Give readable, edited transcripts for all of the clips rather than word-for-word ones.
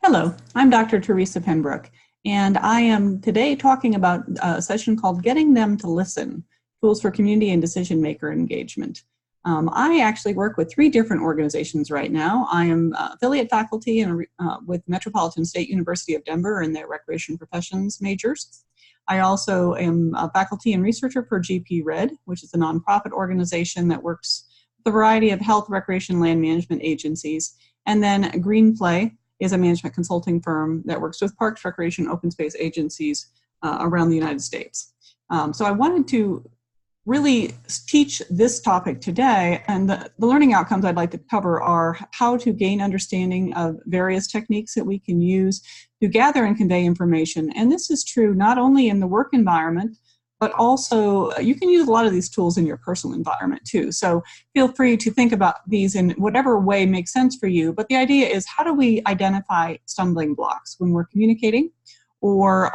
Hello, I'm Dr. Teresa Penbrook, and I am today talking about a session called Getting Them to Listen, Tools for Community and Decision Maker Engagement. I actually work with 3 different organizations right now. I am affiliate faculty with Metropolitan State University of Denver in their Recreation Professions majors. I also am a faculty and researcher for GP Red, which is a nonprofit organization that works with a variety of health, recreation, land management agencies. And then Greenplay is a management consulting firm that works with parks, recreation, open space agencies around the United States. So I wanted to really teach this topic today, and the learning outcomes I'd like to cover are how to gain understanding of various techniques that we can use to gather and convey information. And this is true not only in the work environment, but also you can use a lot of these tools in your personal environment too. So feel free to think about these in whatever way makes sense for you. But the idea is, how do we identify stumbling blocks when we're communicating, or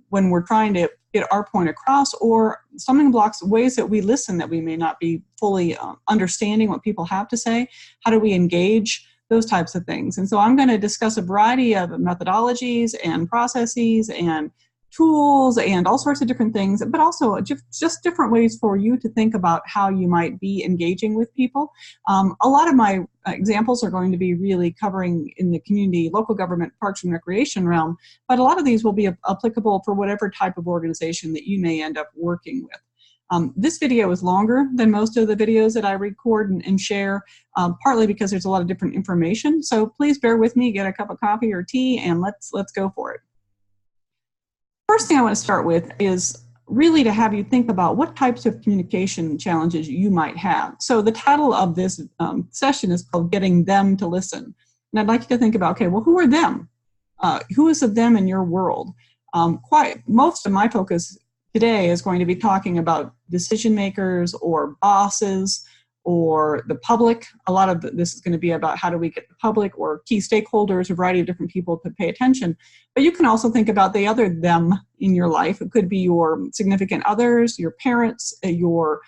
when we're trying to get our point across, or stumbling blocks, ways that we listen that we may not be fully understanding what people have to say? How do we engage? Those types of things. And so I'm going to discuss a variety of methodologies and processes and tools and all sorts of different things, but also just different ways for you to think about how you might be engaging with people. A lot of my examples are going to be really covering in the community, local government, parks and recreation realm, but a lot of these will be applicable for whatever type of organization that you may end up working with. This video is longer than most of the videos that I record and share, partly because there's a lot of different information. So please bear with me, get a cup of coffee or tea, and let's go for it. First thing I want to start with is really to have you think about what types of communication challenges you might have. So the title of this session is called Getting Them to Listen. And I'd like you to think about, okay, well, who are them? Who is a them in your world? Most of my focus today is going to be talking about decision makers or bosses or the public. A lot of this is going to be about how do we get the public or key stakeholders, a variety of different people to pay attention. But you can also think about the other them in your life. It could be your significant others, your parents, your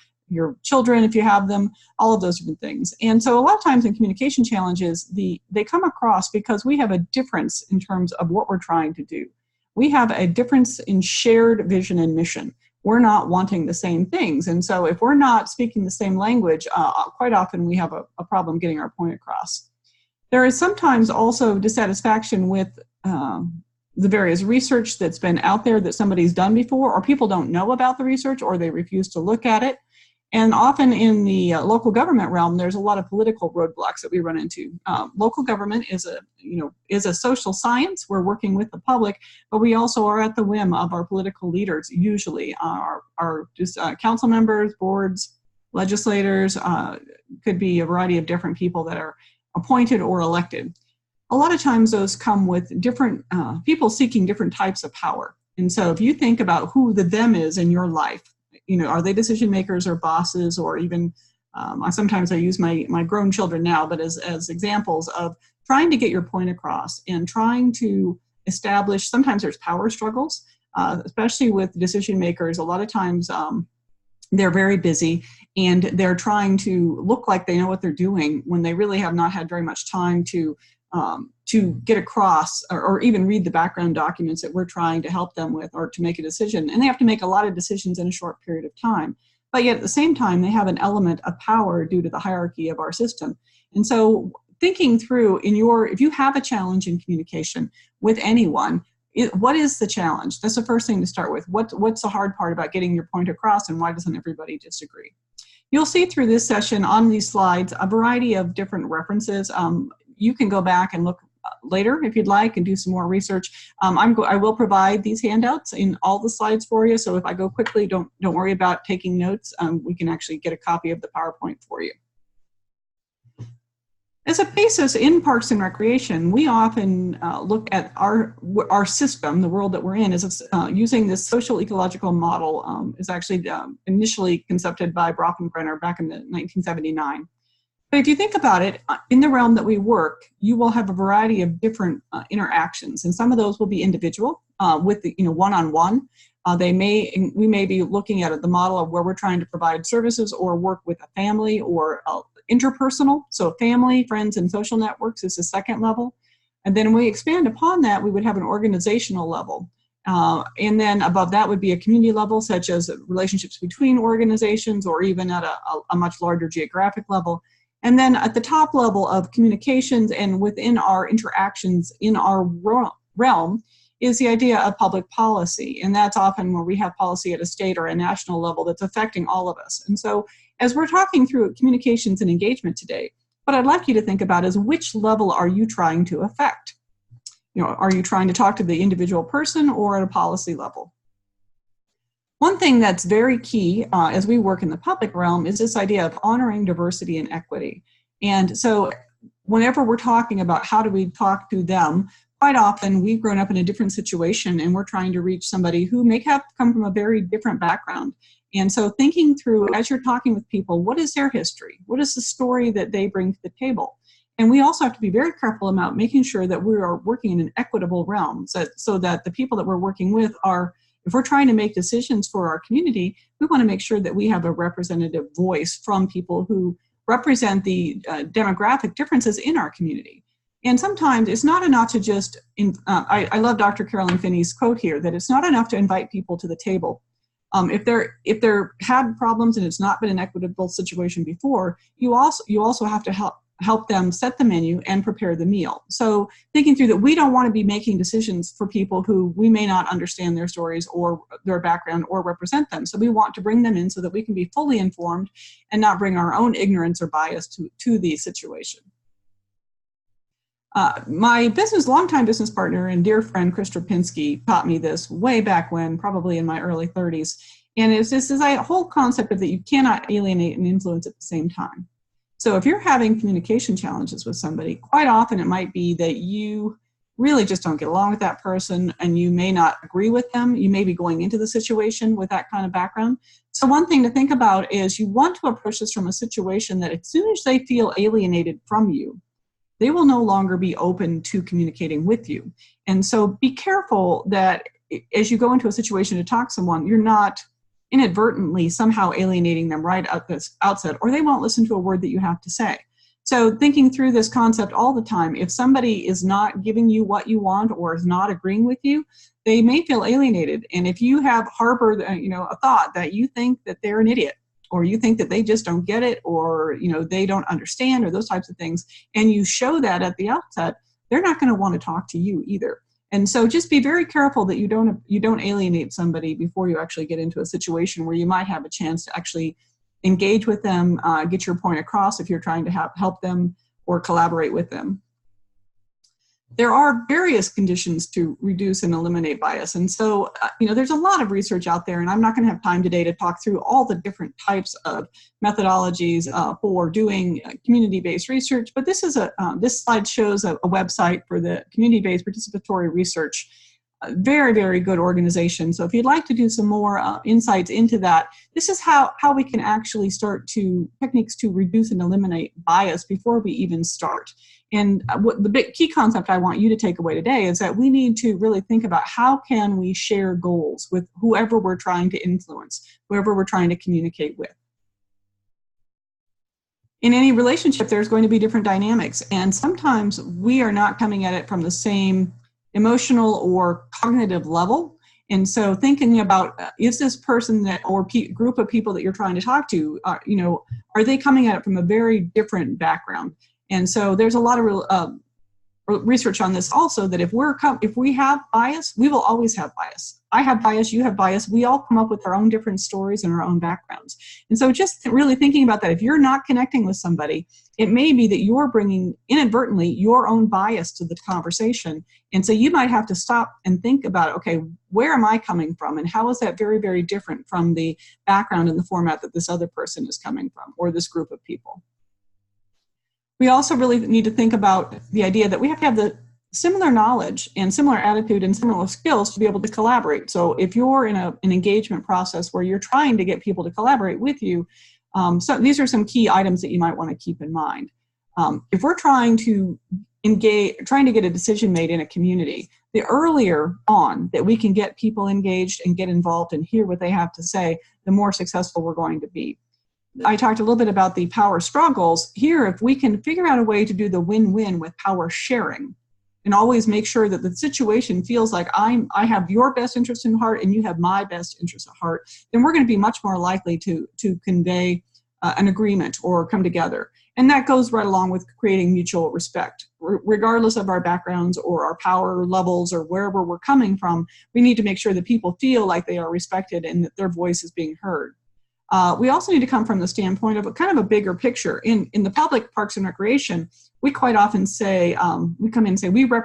children, if you have them, all of those different things. And so a lot of times in communication challenges, they come across because we have a difference in terms of what we're trying to do. We have a difference in shared vision and mission. We're not wanting the same things. And so if we're not speaking the same language, quite often we have a problem getting our point across. There is sometimes also dissatisfaction with the various research that's been out there that somebody's done before, or people don't know about the research, or they refuse to look at it. And often in the local government realm, there's a lot of political roadblocks that we run into. Local government is a social science. We're working with the public, but we also are at the whim of our political leaders. Usually, our council members, boards, legislators, could be a variety of different people that are appointed or elected. A lot of times, those come with different people seeking different types of power. And so, if you think about who the them is in your life, are they decision makers or bosses, or even, sometimes I use my grown children now, but as examples of trying to get your point across and trying to establish, sometimes there's power struggles, especially with decision makers. A lot of times they're very busy and they're trying to look like they know what they're doing when they really have not had very much time to get across or even read the background documents that we're trying to help them with, or to make a decision. And they have to make a lot of decisions in a short period of time. But yet at the same time, they have an element of power due to the hierarchy of our system. And so thinking through if you have a challenge in communication with anyone, what is the challenge? That's the first thing to start with. What's the hard part about getting your point across, and why doesn't everybody disagree? You'll see through this session on these slides a variety of different references. You can go back and look later if you'd like and do some more research. I will provide these handouts in all the slides for you. So if I go quickly, don't worry about taking notes. We can actually get a copy of the PowerPoint for you. As a basis in Parks and Recreation, we often look at our system, the world that we're in, is using this social ecological model. Is actually initially concepted by Bronfenbrenner back in 1979. But if you think about it, in the realm that we work, you will have a variety of different interactions, and some of those will be individual, with the one-on-one. We may be looking at the model of where we're trying to provide services or work with a family, or interpersonal. So family, friends, and social networks is the second level. And then when we expand upon that, we would have an organizational level. And then above that would be a community level, such as relationships between organizations or even at a much larger geographic level. And then at the top level of communications and within our interactions in our realm is the idea of public policy. And that's often where we have policy at a state or a national level that's affecting all of us. And so as we're talking through communications and engagement today, what I'd like you to think about is which level are you trying to affect? Are you trying to talk to the individual person or at a policy level? One thing that's very key as we work in the public realm is this idea of honoring diversity and equity. And so whenever we're talking about how do we talk to them, quite often we've grown up in a different situation and we're trying to reach somebody who may have come from a very different background. And so thinking through, as you're talking with people, what is their history? What is the story that they bring to the table? And we also have to be very careful about making sure that we are working in an equitable realm so that the people that we're working with are, if we're trying to make decisions for our community, we want to make sure that we have a representative voice from people who represent the demographic differences in our community. And sometimes it's not enough to just, I love Dr. Carolyn Finney's quote here, that it's not enough to invite people to the table. If they're had problems and it's not been an equitable situation before, you also have to help them set the menu and prepare the meal. So thinking through that we don't want to be making decisions for people who we may not understand their stories or their background or represent them. So we want to bring them in so that we can be fully informed and not bring our own ignorance or bias to the situation. My longtime business partner and dear friend, Chris Strapinski, taught me this way back when, probably in my early 30s. And it's this whole concept of that you cannot alienate and influence at the same time. So if you're having communication challenges with somebody, quite often it might be that you really just don't get along with that person and you may not agree with them. You may be going into the situation with that kind of background. So one thing to think about is you want to approach this from a situation that as soon as they feel alienated from you, they will no longer be open to communicating with you. And so be careful that as you go into a situation to talk to someone, you're not inadvertently somehow alienating them right at this outset, or they won't listen to a word that you have to say. So thinking through this concept all the time, if somebody is not giving you what you want or is not agreeing with you, they may feel alienated. And if you have harbored a thought that you think that they're an idiot, or you think that they just don't get it, or they don't understand, or those types of things, and you show that at the outset, they're not going to want to talk to you either. And so just be very careful that you don't alienate somebody before you actually get into a situation where you might have a chance to actually engage with them, get your point across if you're trying to help them or collaborate with them. There are various conditions to reduce and eliminate bias. And so, there's a lot of research out there, and I'm not going to have time today to talk through all the different types of methodologies for doing community-based research. But this slide shows a website for the community-based participatory research. A very, very good organization. So if you'd like to do some more insights into that, this is how we can actually start techniques to reduce and eliminate bias before we even start. And the big key concept I want you to take away today is that we need to really think about how can we share goals with whoever we're trying to influence, whoever we're trying to communicate with. In any relationship, there's going to be different dynamics, and sometimes we are not coming at it from the same emotional or cognitive level. And so thinking about, is this person or group of people that you're trying to talk to, are they coming at it from a very different background? And so there's a lot of research on this also, that if we have bias, we will always have bias. I have bias, you have bias. We all come up with our own different stories and our own backgrounds. And so just really thinking about that, if you're not connecting with somebody, it may be that you're bringing inadvertently your own bias to the conversation. And so you might have to stop and think about, okay, where am I coming from? And how is that very, very different from the background and the format that this other person is coming from, or this group of people? We also really need to think about the idea that we have to have the similar knowledge and similar attitude and similar skills to be able to collaborate. So if you're in an engagement process where you're trying to get people to collaborate with you, so these are some key items that you might want to keep in mind. If we're trying to get a decision made in a community, the earlier on that we can get people engaged and get involved and hear what they have to say, the more successful we're going to be. I talked a little bit about the power struggles. Here, if we can figure out a way to do the win-win with power sharing, and always make sure that the situation feels like I have your best interest in heart and you have my best interest at heart, then we're going to be much more likely to convey an agreement or come together. And that goes right along with creating mutual respect. Regardless of our backgrounds or our power levels or wherever we're coming from, we need to make sure that people feel like they are respected and that their voice is being heard. We also need to come from the standpoint of a kind of a bigger picture. In the public parks and recreation, we quite often say, we come in and say, we want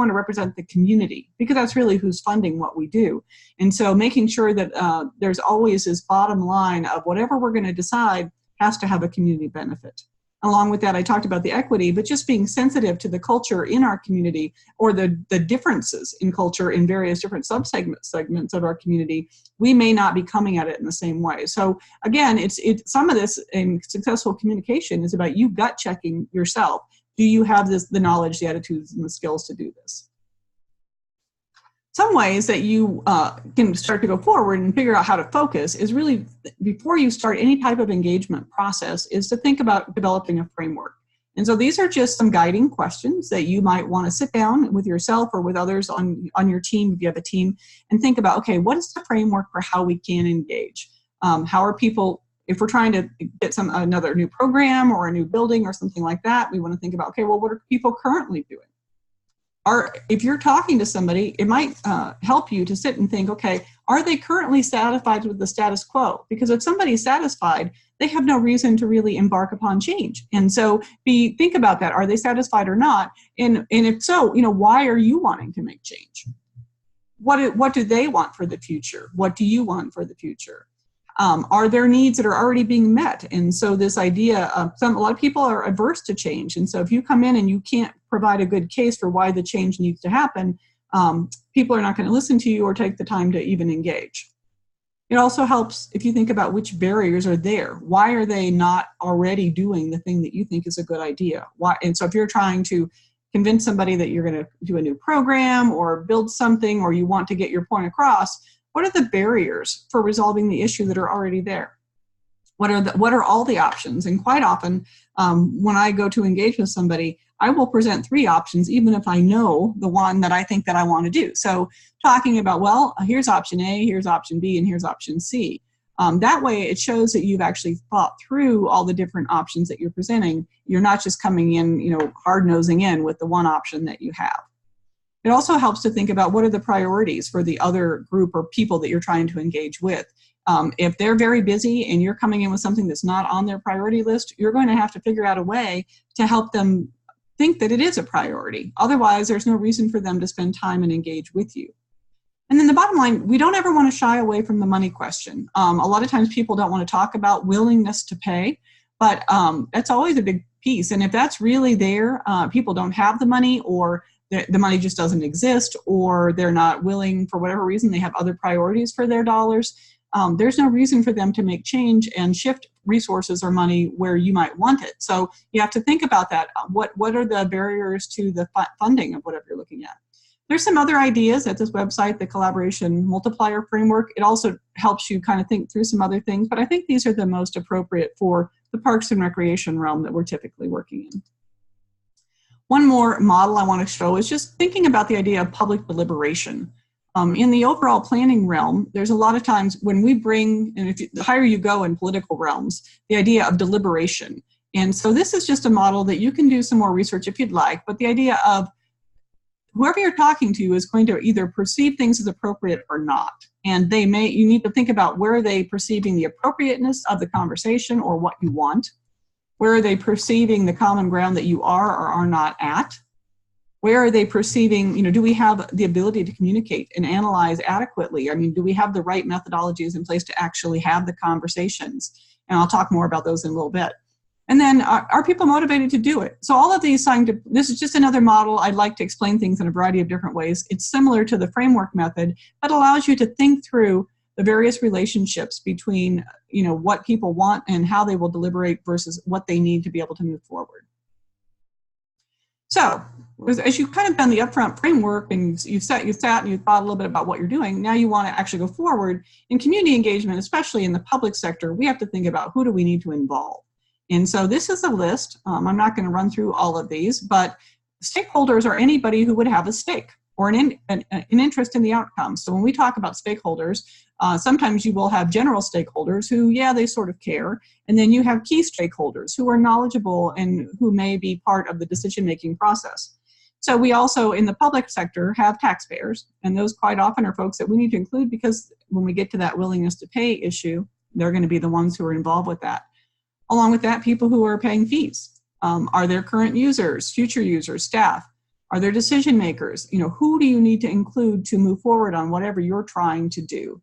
to represent the community, because that's really who's funding what we do. And so making sure that there's always this bottom line of whatever we're going to decide has to have a community benefit. Along with that, I talked about the equity, but just being sensitive to the culture in our community, or the differences in culture in various different segments of our community. We may not be coming at it in the same way. So again, some of this in successful communication is about you gut checking yourself. Do you have the knowledge, the attitudes, and the skills to do this? Some ways that you can start to go forward and figure out how to focus is really, before you start any type of engagement process, is to think about developing a framework. And so these are just some guiding questions that you might want to sit down with yourself or with others on your team, if you have a team, and think about, okay, what is the framework for how we can engage? How are people, if we're trying to get another new program or a new building or something like that, we want to think about, okay, well, what are people currently doing? Or if you're talking to somebody, it might help you to sit and think, okay, are they currently satisfied with the status quo? Because if somebody's satisfied, they have no reason to really embark upon change. And so think about that. Are they satisfied or not? And if so, why are you wanting to make change? What do they want for the future? What do you want for the future? Are there needs that are already being met? And so this idea of a lot of people are averse to change. And so if you come in and you can't provide a good case for why the change needs to happen, people are not going to listen to you or take the time to even engage. It also helps if you think about which barriers are there. Why are they not already doing the thing that you think is a good idea? Why? And so if you're trying to convince somebody that you're going to do a new program or build something, or you want to get your point across, what are the barriers for resolving the issue that are already there? What are all the options? And quite often, when I go to engage with somebody, I will present 3 options, even if I know the one that I think that I want to do. So talking about, well, here's option A, here's option B, and here's option C. That way, it shows that you've actually thought through all the different options that you're presenting. You're not just coming in, hard-nosing in with the one option that you have. It also helps to think about what are the priorities for the other group or people that you're trying to engage with. If they're very busy and you're coming in with something that's not on their priority list, you're going to have to figure out a way to help them think that it is a priority. Otherwise, there's no reason for them to spend time and engage with you. And then the bottom line, we don't ever want to shy away from the money question. A lot of times people don't want to talk about willingness to pay, but that's always a big piece. And if that's really there, people don't have the money, or the money just doesn't exist, or they're not willing for whatever reason, they have other priorities for their dollars, there's no reason for them to make change and shift resources or money where you might want it. So you have to think about that. What are the barriers to the funding of whatever you're looking at? There's some other ideas at this website, the Collaboration Multiplier Framework. It also helps you kind of think through some other things, but I think these are the most appropriate for the parks and recreation realm that we're typically working in. One more model I want to show is just thinking about the idea of public deliberation. In the overall planning realm, there's a lot of times when we bring, and the higher you go in political realms, the idea of deliberation. And so this is just a model that you can do some more research if you'd like, but the idea of whoever you're talking to is going to either perceive things as appropriate or not. And you need to think about where are they perceiving the appropriateness of the conversation or what you want. Where are they perceiving the common ground that you are or are not at? Where are they perceiving, do we have the ability to communicate and analyze adequately? I mean, do we have the right methodologies in place to actually have the conversations? And I'll talk more about those in a little bit. And then are people motivated to do it? So all of these this is just another model. I'd like to explain things in a variety of different ways. It's similar to the framework method, but allows you to think through the various relationships between, what people want and how they will deliberate versus what they need to be able to move forward. So as you've kind of done the upfront framework and you've sat and you've thought a little bit about what you're doing, now you want to actually go forward. In community engagement, especially in the public sector, we have to think about who do we need to involve. And so this is a list. I'm not going to run through all of these, but stakeholders are anybody who would have a stake or an interest in the outcome. So when we talk about stakeholders, sometimes you will have general stakeholders who, yeah, they sort of care. And then you have key stakeholders who are knowledgeable and who may be part of the decision-making process. So we also, in the public sector, have taxpayers. And those quite often are folks that we need to include because when we get to that willingness to pay issue, they're going to be the ones who are involved with that. Along with that, people who are paying fees. Are there current users, future users, staff? Are there decision makers? You know, who do you need to include to move forward on whatever you're trying to do?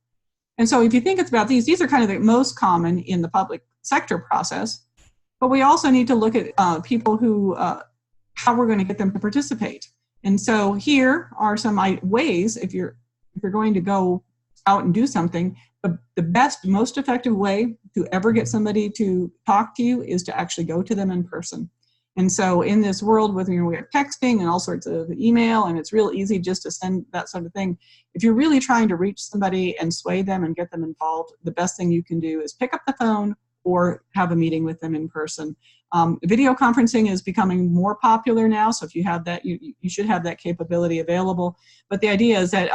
And so if you think about these are kind of the most common in the public sector process, but we also need to look at people who, how we're going to get them to participate. And so here are some ways, if you're going to go out and do something, the best, most effective way to ever get somebody to talk to you is to actually go to them in person. And so in this world with, we have texting and all sorts of email, and it's real easy just to send that sort of thing. If you're really trying to reach somebody and sway them and get them involved, the best thing you can do is pick up the phone or have a meeting with them in person. Video conferencing is becoming more popular now, so if you have that, you should have that capability available. But the idea is that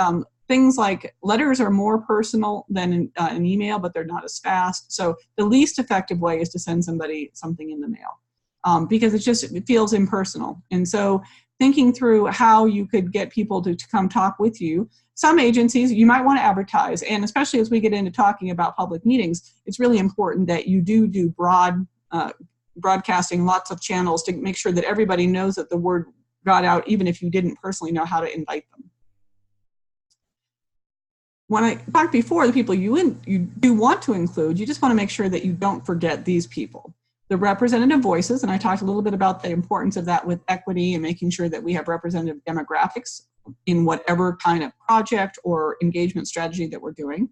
things like letters are more personal than an email, but they're not as fast. So the least effective way is to send somebody something in the mail because it feels impersonal. And so thinking through how you could get people to come talk with you. Some agencies you might want to advertise, and especially as we get into talking about public meetings, it's really important that you do broad broadcasting, lots of channels to make sure that everybody knows that the word got out, even if you didn't personally know how to invite them. When I talked before, the people you do want to include, you just want to make sure that you don't forget these people. The representative voices, and I talked a little bit about the importance of that with equity and making sure that we have representative demographics in whatever kind of project or engagement strategy that we're doing.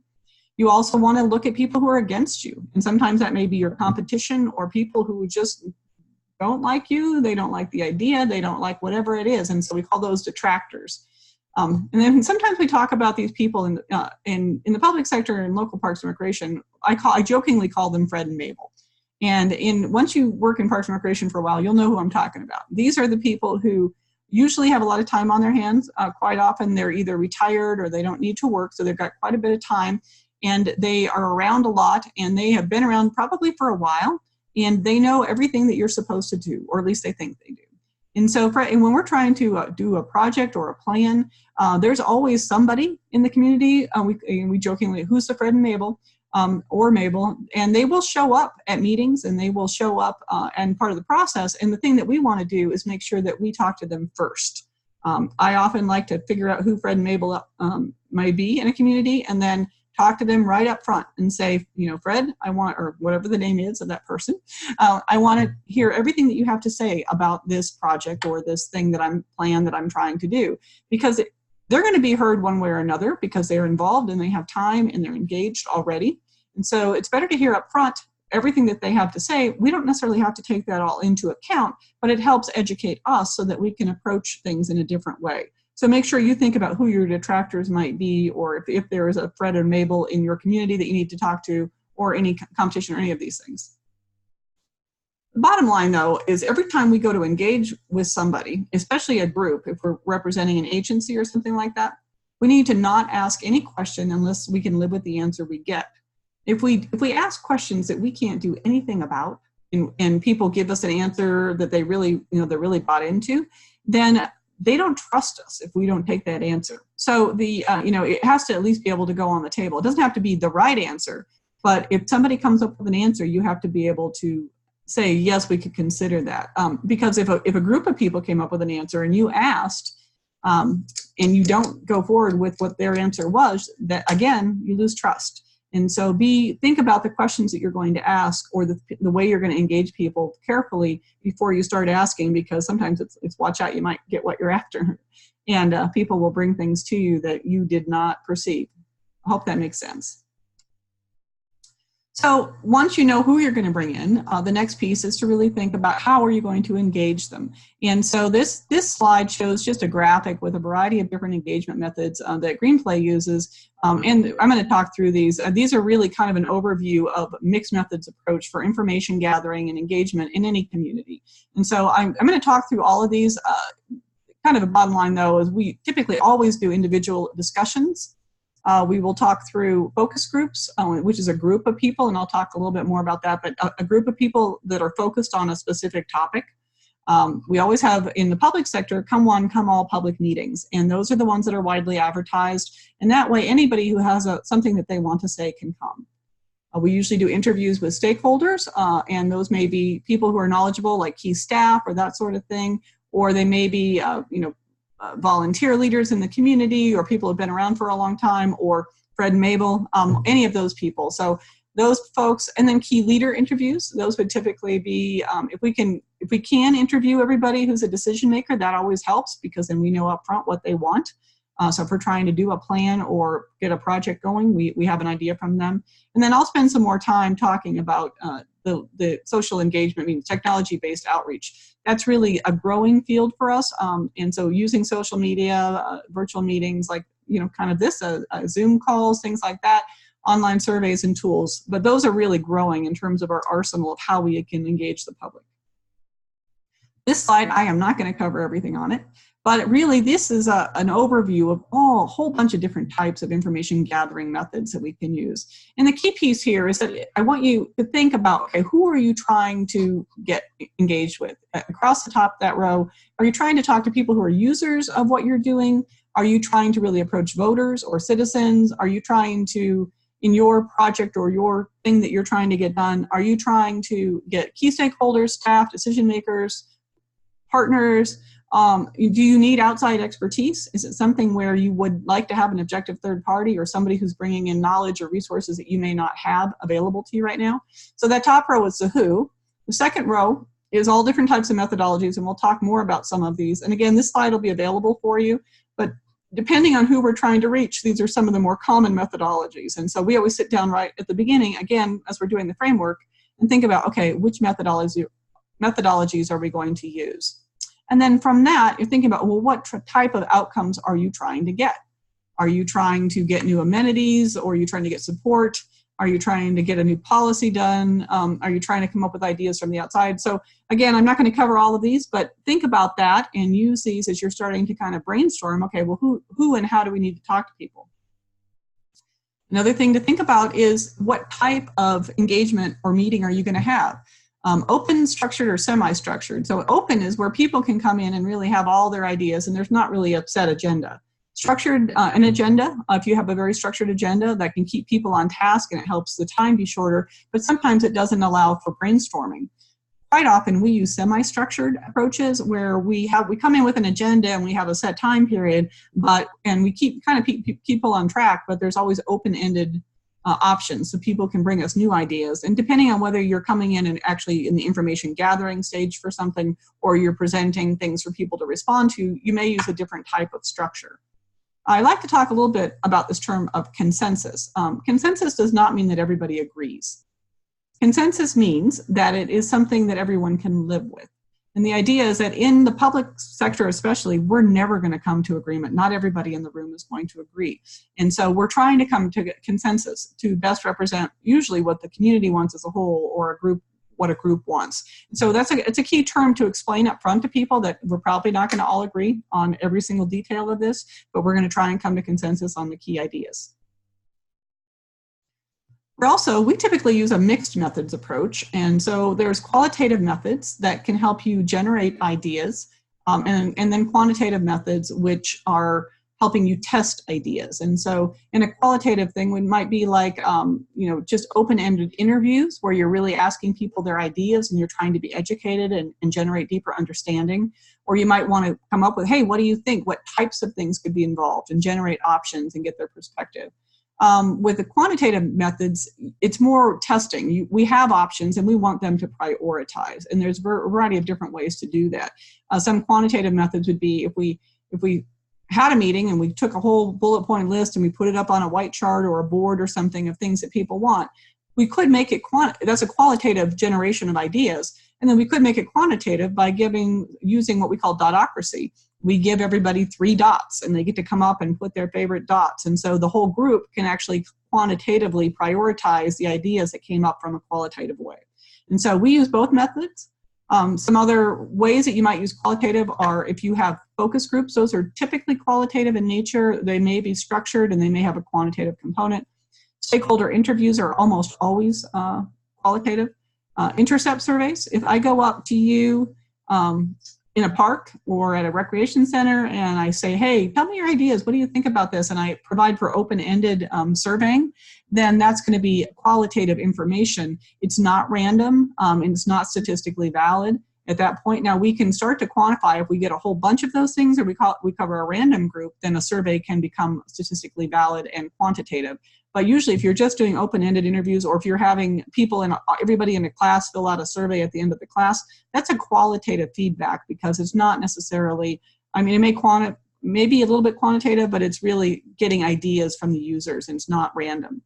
You also want to look at people who are against you. And sometimes that may be your competition or people who just don't like you, they don't like the idea, they don't like whatever it is. And so we call those detractors. And then sometimes we talk about these people in the public sector and local parks and recreation. I jokingly call them Fred and Mabel. And once you work in parks and recreation for a while, you'll know who I'm talking about. These are the people who usually have a lot of time on their hands. Quite often they're either retired or they don't need to work, so they've got quite a bit of time. And they are around a lot, and they have been around probably for a while, and they know everything that you're supposed to do, or at least they think they do. And so and when we're trying to do a project or a plan, there's always somebody in the community, we jokingly, who's the Fred and Mabel, or Mabel, and they will show up at meetings, and they will show up and part of the process. And the thing that we want to do is make sure that we talk to them first. I often like to figure out who Fred and Mabel might be in a community, and then talk to them right up front and say, Fred, I want, or whatever the name is of that person, I want to hear everything that you have to say about this project or this thing that I'm trying to do, because they're going to be heard one way or another because they're involved and they have time and they're engaged already. And so it's better to hear up front everything that they have to say. We don't necessarily have to take that all into account, but it helps educate us so that we can approach things in a different way. So make sure you think about who your detractors might be, or if there is a Fred or Mabel in your community that you need to talk to, or any competition or any of these things. The bottom line, though, is every time we go to engage with somebody, especially a group, if we're representing an agency or something like that, we need to not ask any question unless we can live with the answer we get. If we ask questions that we can't do anything about, and people give us an answer that they really, they're really bought into, then they don't trust us if we don't take that answer. So it has to at least be able to go on the table. It doesn't have to be the right answer, but if somebody comes up with an answer, you have to be able to say, yes, we could consider that. Because if a group of people came up with an answer and you asked, and you don't go forward with what their answer was, that again, you lose trust. And so think about the questions that you're going to ask, or the way you're going to engage people carefully before you start asking, because sometimes it's watch out, you might get what you're after. And people will bring things to you that you did not perceive. I hope that makes sense. So once you know who you're going to bring in, the next piece is to really think about how are you going to engage them. And so this slide shows just a graphic with a variety of different engagement methods that Greenplay uses. And I'm going to talk through these. These are really kind of an overview of mixed methods approach for information gathering and engagement in any community. And so I'm going to talk through all of these. Kind of a bottom line, though, is we typically always do individual discussions. We will talk through focus groups, which is a group of people, and I'll talk a little bit more about that, but a group of people that are focused on a specific topic. We always have, in the public sector, come one, come all public meetings, and those are the ones that are widely advertised, and that way anybody who has something that they want to say can come. We usually do interviews with stakeholders, and those may be people who are knowledgeable, like key staff or that sort of thing, or they may be, volunteer leaders in the community, or people who have been around for a long time, or Fred and Mabel, any of those people. So those folks, and then key leader interviews. Those would typically be, if we can interview everybody who's a decision maker, that always helps, because then we know up front what they want. So if we're trying to do a plan or get a project going, we have an idea from them. And then I'll spend some more time talking about the social engagement, meaning technology-based outreach. That's really a growing field for us. And so using social media, virtual meetings, like, kind of this, Zoom calls, things like that, online surveys and tools. But those are really growing in terms of our arsenal of how we can engage the public. This slide, I am not going to cover everything on it, but really this is an overview of a whole bunch of different types of information gathering methods that we can use. And the key piece here is that I want you to think about, okay, who are you trying to get engaged with? Across the top of that row, are you trying to talk to people who are users of what you're doing? Are you trying to really approach voters or citizens? Are you trying to, in your project or your thing that you're trying to get done, are you trying to get key stakeholders, staff, decision makers, partners? Do you need outside expertise? Is it something where you would like to have an objective third party or somebody who's bringing in knowledge or resources that you may not have available to you right now? So that top row is the who. The second row is all different types of methodologies, and we'll talk more about some of these. And again, this slide will be available for you, but depending on who we're trying to reach, these are some of the more common methodologies. And so we always sit down right at the beginning, again, as we're doing the framework, and think about, okay, which methodologies are we going to use? And then from that, you're thinking about, well, what type of outcomes are you trying to get? Are you trying to get new amenities, or are you trying to get support? Are you trying to get a new policy done? Are you trying to come up with ideas from the outside? So again, I'm not going to cover all of these, but think about that and use these as you're starting to kind of brainstorm, okay, well, who and how do we need to talk to people? Another thing to think about is what type of engagement or meeting are you going to have? Open, structured, or semi-structured. So open is where people can come in and really have all their ideas, and there's not really a set agenda. Structured, an agenda, if you have a very structured agenda, that can keep people on task and it helps the time be shorter, but sometimes it doesn't allow for brainstorming. Quite often we use semi-structured approaches where we come in with an agenda and we have a set time period, and we keep people on track, but there's always open-ended options, so people can bring us new ideas. And depending on whether you're coming in and actually in the information gathering stage for something, or you're presenting things for people to respond to, you may use a different type of structure. I like to talk a little bit about this term of consensus. Consensus does not mean that everybody agrees. Consensus means that it is something that everyone can live with. And the idea is that in the public sector especially, we're never going to come to agreement. Not everybody in the room is going to agree. And so we're trying to come to consensus to best represent usually what the community wants as a whole, or a group, what a group wants. And so it's a key term to explain up front to people, that we're probably not going to all agree on every single detail of this, but we're going to try and come to consensus on the key ideas. We typically use a mixed methods approach, and so there's qualitative methods that can help you generate ideas, and then quantitative methods which are helping you test ideas. And so in a qualitative thing, it might be like, just open-ended interviews where you're really asking people their ideas and you're trying to be educated and generate deeper understanding. Or you might want to come up with, hey, what do you think? What types of things could be involved, and generate options and get their perspective. With the quantitative methods, it's more testing. We have options and we want them to prioritize. And there's a variety of different ways to do that. Some quantitative methods would be if we had a meeting and we took a whole bullet point list and we put it up on a white chart or a board or something of things that people want. We could make it that's a qualitative generation of ideas. And then we could make it quantitative by using what we call dotocracy. We give everybody 3 dots and they get to come up and put their favorite dots. And so the whole group can actually quantitatively prioritize the ideas that came up from a qualitative way. And so we use both methods. Some other ways that you might use qualitative are if you have focus groups. Those are typically qualitative in nature. They may be structured and they may have a quantitative component. Stakeholder interviews are almost always qualitative. Intercept surveys. If I go up to you in a park or at a recreation center and I say, hey, tell me your ideas, what do you think about this? And I provide for open-ended surveying, then that's going to be qualitative information. It's not random and it's not statistically valid at that point. Now we can start to quantify if we get a whole bunch of those things or we cover a random group, then a survey can become statistically valid and quantitative. But usually if you're just doing open-ended interviews or if you're having everybody in a class fill out a survey at the end of the class, that's a qualitative feedback because it's not necessarily, I mean, it may be a little bit quantitative, but it's really getting ideas from the users and it's not random.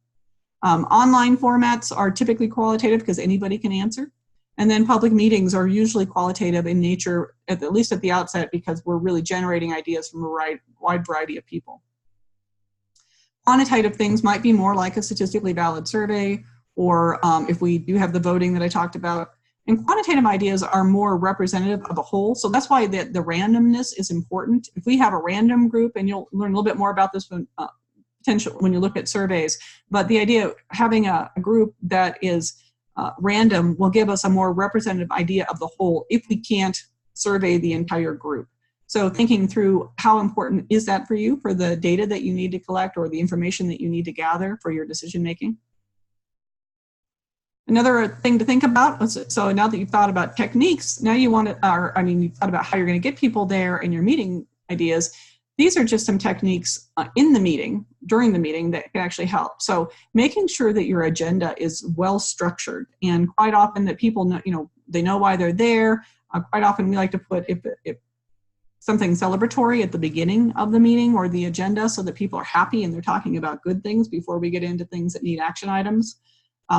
Online formats are typically qualitative because anybody can answer. And then public meetings are usually qualitative in nature, at least at the outset, because we're really generating ideas from a wide variety of people. Quantitative things might be more like a statistically valid survey, or if we do have the voting that I talked about. And quantitative ideas are more representative of a whole, so that's why the randomness is important. If we have a random group, and you'll learn a little bit more about this when you look at surveys, but the idea of having a group that is random will give us a more representative idea of the whole if we can't survey the entire group. So thinking through how important is that for you, for the data that you need to collect or the information that you need to gather for your decision making. Another thing to think about, so now that you've thought about techniques, now you want to, you've thought about how you're going to get people there and your meeting ideas. These are just some techniques in the meeting, during the meeting, that can actually help. So making sure that your agenda is well structured, and quite often that people know, they know why they're there. Quite often we like to put if something celebratory at the beginning of the meeting or the agenda so that people are happy and they're talking about good things before we get into things that need action items.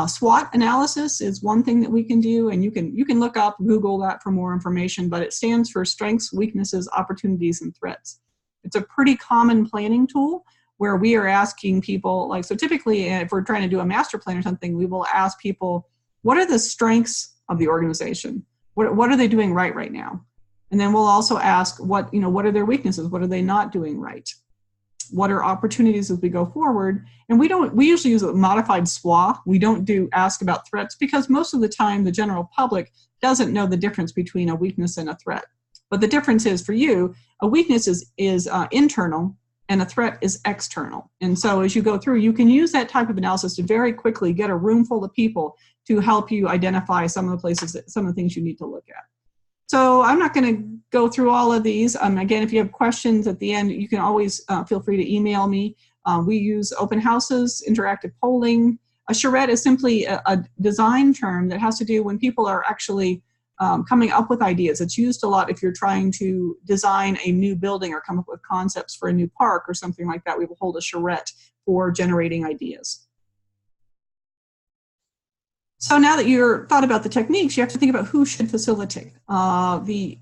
SWOT analysis is one thing that we can do, and you can look up, Google that for more information, but it stands for strengths, weaknesses, opportunities, and threats. It's a pretty common planning tool where we are asking people, so typically if we're trying to do a master plan or something, we will ask people, what are the strengths of the organization? What are they doing right now? And then we'll also ask what are their weaknesses? What are they not doing right? What are opportunities as we go forward? And we usually use a modified SWA. We don't ask about threats because most of the time the general public doesn't know the difference between a weakness and a threat. But the difference is for you, a weakness is internal and a threat is external. And so as you go through, you can use that type of analysis to very quickly get a room full of people to help you identify some of the things you need to look at. So I'm not going to go through all of these. Again, if you have questions at the end, you can always feel free to email me. We use open houses, interactive polling. A charrette is simply a design term that has to do when people are actually coming up with ideas. It's used a lot if you're trying to design a new building or come up with concepts for a new park or something like that. We will hold a charrette for generating ideas. So now that you're thought about the techniques, you have to think about who should facilitate who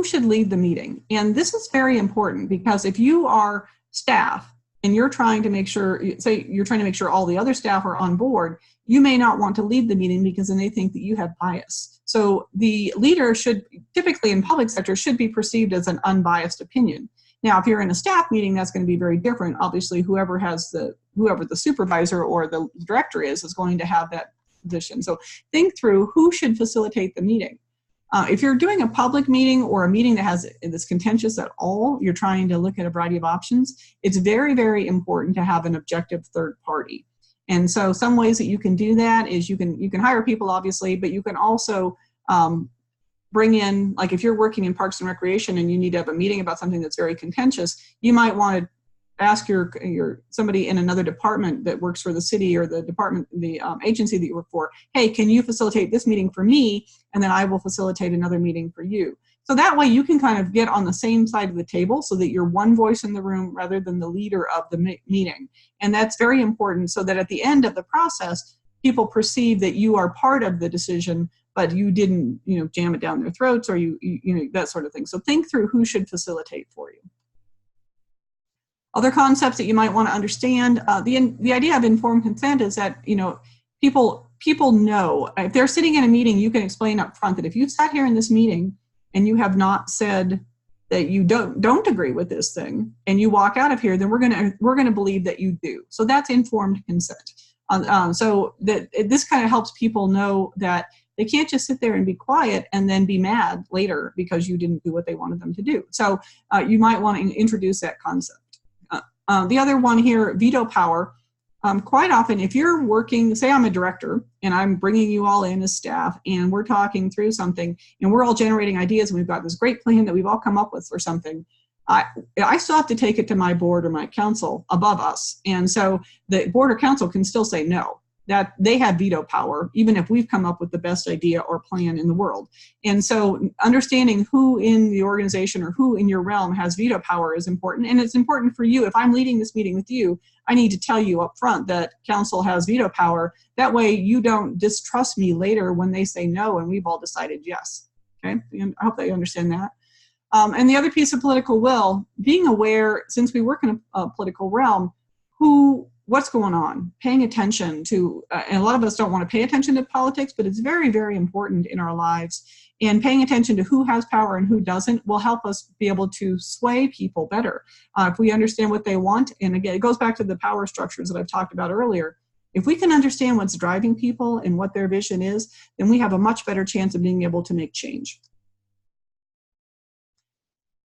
should lead the meeting. And this is very important because if you are staff and you're trying to make sure, say you're trying to make sure all the other staff are on board, you may not want to lead the meeting because then they think that you have bias. So the leader should, typically in public sector, should be perceived as an unbiased opinion. Now, if you're in a staff meeting, that's going to be very different. Obviously, whoever the supervisor or the director is going to have that position. So think through who should facilitate the meeting. If you're doing a public meeting or a meeting that's contentious at all, you're trying to look at a variety of options, it's very, very important to have an objective third party. And so some ways that you can do that is you can hire people, obviously, but you can also bring in, like if you're working in Parks and Recreation and you need to have a meeting about something that's very contentious, you might want to ask somebody in another department that works for the city or the department, the agency that you work for, hey, can you facilitate this meeting for me? And then I will facilitate another meeting for you. So that way you can kind of get on the same side of the table so that you're one voice in the room rather than the leader of the meeting. And that's very important so that at the end of the process, people perceive that you are part of the decision, but you didn't, jam it down their throats or that sort of thing. So think through who should facilitate for you. Other concepts that you might want to understand, the idea of informed consent is that, people know, if they're sitting in a meeting, you can explain up front that if you sat here in this meeting and you have not said that you don't agree with this thing and you walk out of here, then we're going to believe that you do. So that's informed consent. So that this kind of helps people know that they can't just sit there and be quiet and then be mad later because you didn't do what they wanted them to do. So you might want to introduce that concept. The other one here, veto power. Quite often, if you're working, say I'm a director and I'm bringing you all in as staff and we're talking through something and we're all generating ideas and we've got this great plan that we've all come up with for something, I still have to take it to my board or my council above us. And so the board or council can still say no, that they have veto power, even if we've come up with the best idea or plan in the world. And so understanding who in the organization or who in your realm has veto power is important. And it's important for you. If I'm leading this meeting with you, I need to tell you up front that council has veto power. That way you don't distrust me later when they say no and we've all decided yes. Okay, and I hope that you understand that. And the other piece of political will, being aware, since we work in a political realm, what's going on, paying attention to, and a lot of us don't want to pay attention to politics, but it's very, very important in our lives. And paying attention to who has power and who doesn't will help us be able to sway people better. If we understand what they want, and again, it goes back to the power structures that I've talked about earlier. If we can understand what's driving people and what their vision is, then we have a much better chance of being able to make change.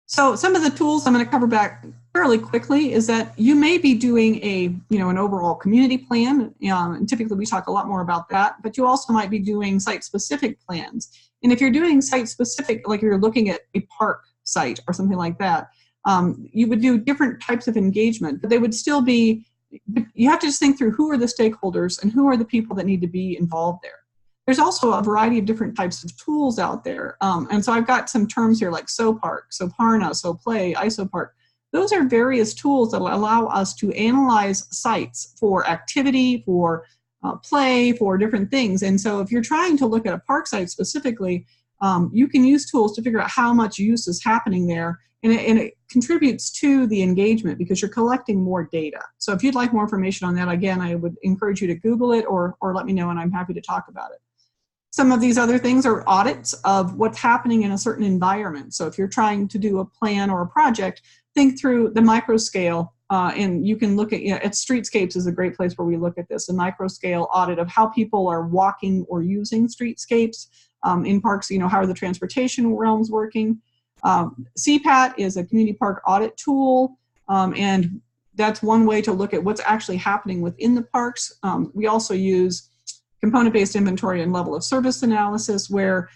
So some of the tools I'm going to cover back fairly quickly is that you may be doing an overall community plan. And typically we talk a lot more about that, but you also might be doing site-specific plans. And if you're doing site-specific, like you're looking at a park site or something like that, you would do different types of engagement, but they would still be, you have to just think through who are the stakeholders and who are the people that need to be involved there. There's also a variety of different types of tools out there. And so I've got some terms here like SOPARK, SOPARNA, SOPLAY, ISOPARK. Those are various tools that will allow us to analyze sites for activity, for play, for different things. And so if you're trying to look at a park site specifically, you can use tools to figure out how much use is happening there. And it contributes to the engagement because you're collecting more data. So if you'd like more information on that, again, I would encourage you to Google it or let me know and I'm happy to talk about it. Some of these other things are audits of what's happening in a certain environment. So if you're trying to do a plan or a project, think through the micro scale, and you can look at Streetscapes is a great place where we look at this, a micro scale audit of how people are walking or using streetscapes in parks. How are the transportation realms working? CPAT is a community park audit tool, and that's one way to look at what's actually happening within the parks. We also use component-based inventory and level of service analysis, where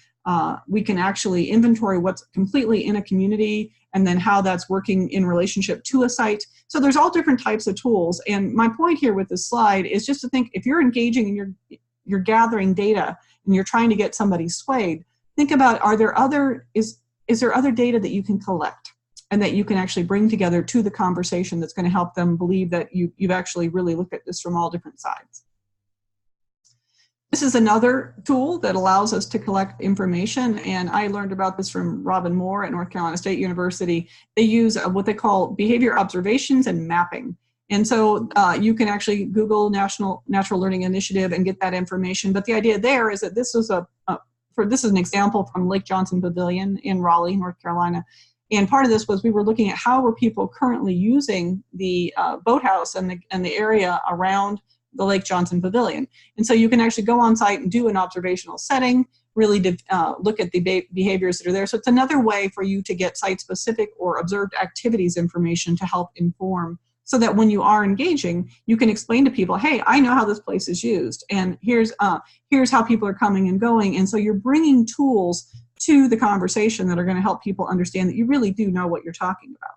we can actually inventory what's completely in a community and then how that's working in relationship to a site. So there's all different types of tools. And my point here with this slide is just to think, if you're engaging and you're gathering data and you're trying to get somebody swayed, think about, is there other data that you can collect and that you can actually bring together to the conversation that's going to help them believe that you've actually really looked at this from all different sides. This is another tool that allows us to collect information, and I learned about this from Robin Moore at North Carolina State University. They use what they call behavior observations and mapping. And so you can actually Google National Natural Learning Initiative and get that information. But the idea there is that this is this is an example from Lake Johnson Pavilion in Raleigh, North Carolina. And part of this was we were looking at how were people currently using the boathouse and the area around the Lake Johnson Pavilion. And so you can actually go on site and do an observational setting, really look at the behaviors that are there. So it's another way for you to get site-specific or observed activities information to help inform, so that when you are engaging, you can explain to people, hey, I know how this place is used, and here's how people are coming and going. And so you're bringing tools to the conversation that are going to help people understand that you really do know what you're talking about.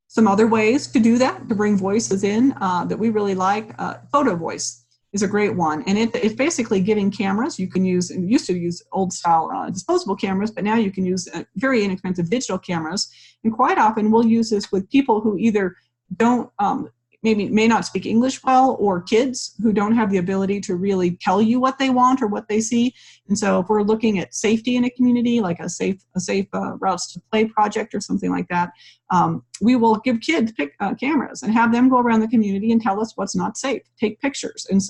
Some other ways to do that, to bring voices in that we really like, photo voice. is a great one. And it's basically giving cameras. You can use, and used to use old style disposable cameras, but now you can use very inexpensive digital cameras. And quite often we'll use this with people who either don't, maybe may not speak English well, or kids who don't have the ability to really tell you what they want or what they see. And so if we're looking at safety in a community, like a safe routes to play project or something like that, we will give kids cameras and have them go around the community and tell us what's not safe, take pictures. And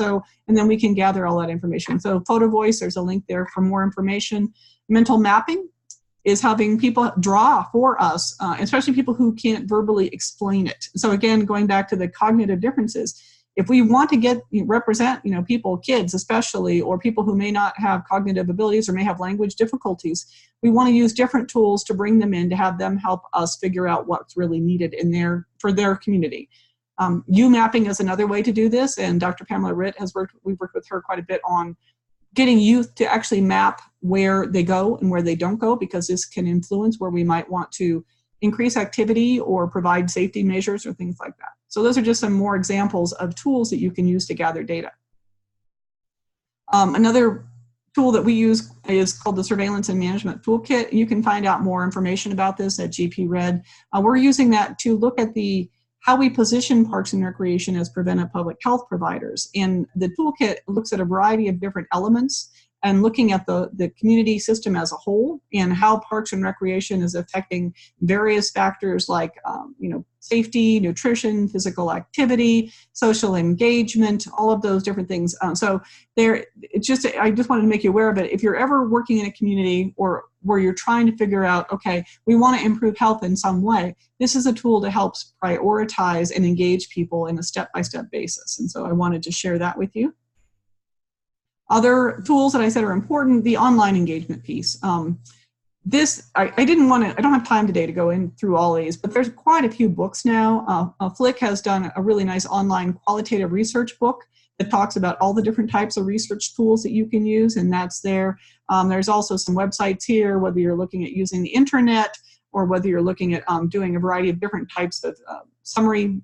then we can gather all that information. So Photo Voice, there's a link there for more information. Mental mapping is having people draw for us, especially people who can't verbally explain it. So again, going back to the cognitive differences, if we want to represent, people, kids especially, or people who may not have cognitive abilities or may have language difficulties, we want to use different tools to bring them in to have them help us figure out what's really needed for their community. U-mapping is another way to do this, and Dr. Pamela Ritt we've worked with her quite a bit on getting youth to actually map where they go and where they don't go, because this can influence where we might want to increase activity or provide safety measures or things like that. So those are just some more examples of tools that you can use to gather data. Another tool that we use is called the Surveillance and Management Toolkit. You can find out more information about this at GPRED. We're using that to look at how we position Parks and Recreation as preventive public health providers. And the toolkit looks at a variety of different elements and looking at the community system as a whole and how Parks and Recreation is affecting various factors like safety, nutrition, physical activity, social engagement, all of those different things. I just wanted to make you aware of it. If you're ever working in a community or where you're trying to figure out, okay, we want to improve health in some way, this is a tool to help prioritize and engage people in a step-by-step basis. And so I wanted to share that with you. Other tools that I said are important, the online engagement piece. I don't have time today to go in through all these, but there's quite a few books now. Flick has done a really nice online qualitative research book that talks about all the different types of research tools that you can use, and that's there. There's also some websites here, whether you're looking at using the internet or whether you're looking at doing a variety of different types of summary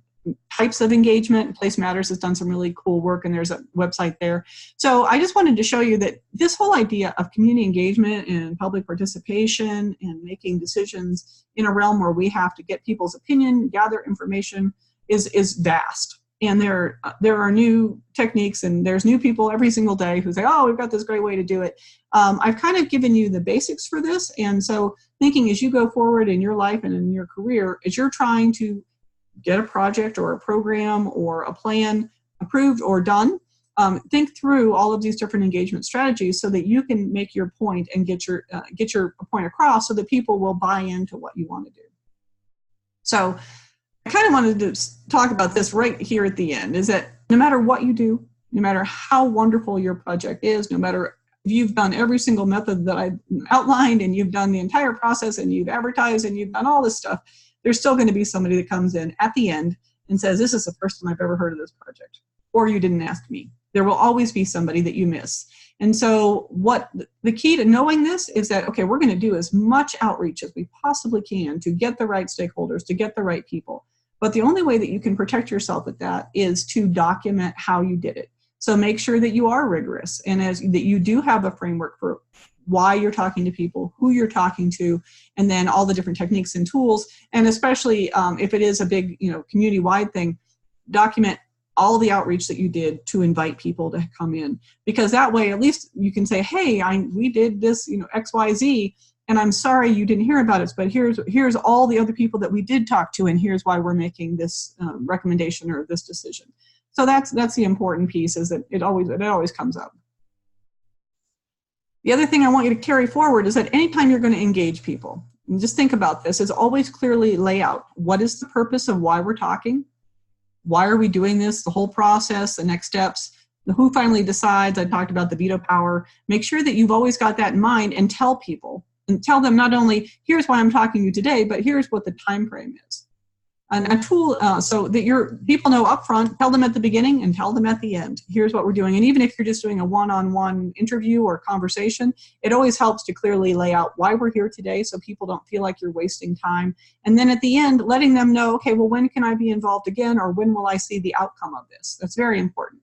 types of engagement. Place Matters has done some really cool work, and there's a website there. So I just wanted to show you that this whole idea of community engagement and public participation and making decisions in a realm where we have to get people's opinion, gather information, is vast. And there are new techniques, and there's new people every single day who say, oh, we've got this great way to do it. I've kind of given you the basics for this. And so thinking as you go forward in your life and in your career, as you're trying to get a project or a program or a plan approved or done, think through all of these different engagement strategies so that you can make your point and get your point across so that people will buy into what you want to do. So I kind of wanted to talk about this right here at the end, is that no matter what you do, no matter how wonderful your project is, no matter if you've done every single method that I've outlined and you've done the entire process and you've advertised and you've done all this stuff, there's still going to be somebody that comes in at the end and says, this is the first time I've ever heard of this project, or you didn't ask me. There will always be somebody that you miss. And so the key to knowing this is that, okay, we're going to do as much outreach as we possibly can to get the right stakeholders, to get the right people. But the only way that you can protect yourself at that is to document how you did it. So make sure that you are rigorous and that you do have a framework for why you're talking to people, who you're talking to, and then all the different techniques and tools. And especially if it is a big, community-wide thing, document all the outreach that you did to invite people to come in. Because that way, at least you can say, hey, we did this, X, Y, Z, and I'm sorry you didn't hear about it, but here's all the other people that we did talk to, and here's why we're making this recommendation or this decision. So that's the important piece, is that it always comes up. The other thing I want you to carry forward is that anytime you're going to engage people, and just think about this, is always clearly lay out what is the purpose of why we're talking, why are we doing this, the whole process, the next steps, the who finally decides. I talked about the veto power. Make sure that you've always got that in mind and tell people, and tell them not only here's why I'm talking to you today, but here's what the time frame is. And a tool so that your people know upfront, tell them at the beginning and tell them at the end. Here's what we're doing. And even if you're just doing a one-on-one interview or conversation, it always helps to clearly lay out why we're here today so people don't feel like you're wasting time. And then at the end, letting them know, okay, well, when can I be involved again, or when will I see the outcome of this? That's very important.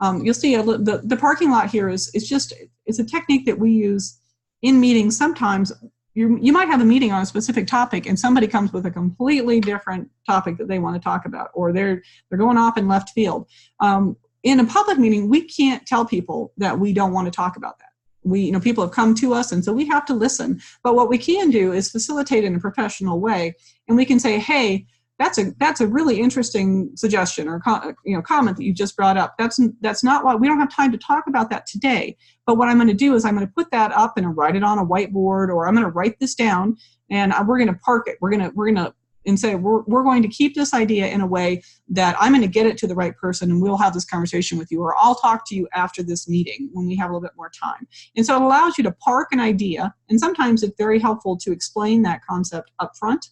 You'll see the parking lot here is it's a technique that we use in meetings. Sometimes you might have a meeting on a specific topic and somebody comes with a completely different topic that they want to talk about, or they're going off in left field. In a public meeting, we can't tell people that we don't want to talk about that. People have come to us, and so we have to listen. But what we can do is facilitate in a professional way, and we can say, hey, that's a really interesting suggestion or comment that you just brought up. That's not why we don't have time to talk about that today. But what I'm going to do is I'm going to put that up and write it on a whiteboard, or I'm going to write this down and we're going to park it. We're going to and say we're going to keep this idea in a way that I'm going to get it to the right person, and we'll have this conversation with you, or I'll talk to you after this meeting when we have a little bit more time. And so it allows you to park an idea, and sometimes it's very helpful to explain that concept up front.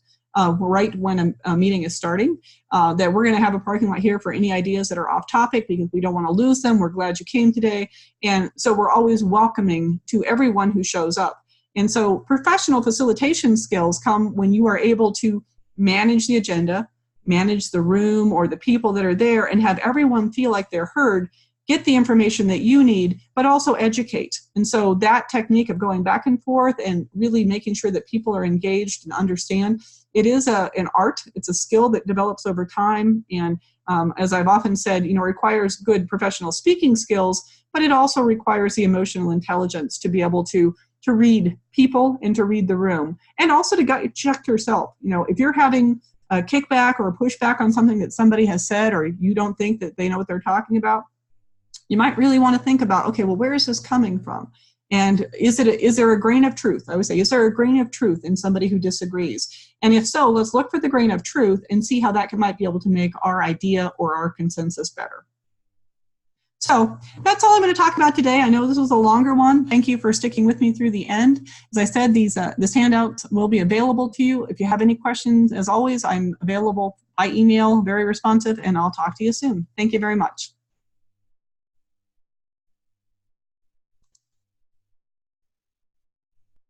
Right when a meeting is starting, that we're going to have a parking lot here for any ideas that are off topic, because we don't want to lose them. We're glad you came today. And so we're always welcoming to everyone who shows up. And so professional facilitation skills come when you are able to manage the agenda, manage the room or the people that are there, and have everyone feel like they're heard, get the information that you need, but also educate. And so that technique of going back and forth and really making sure that people are engaged and understand, it is an art. It's a skill that develops over time. And as I've often said, requires good professional speaking skills, but it also requires the emotional intelligence to be able to read people and to read the room, and also to check yourself. If you're having a kickback or a pushback on something that somebody has said, or you don't think that they know what they're talking about, you might really want to think about, okay, well, where is this coming from? And is there a grain of truth? I would say, is there a grain of truth in somebody who disagrees? And if so, let's look for the grain of truth and see how that might be able to make our idea or our consensus better. So that's all I'm going to talk about today. I know this was a longer one. Thank you for sticking with me through the end. As I said, this handout will be available to you. If you have any questions, as always, I'm available by email, very responsive, and I'll talk to you soon. Thank you very much.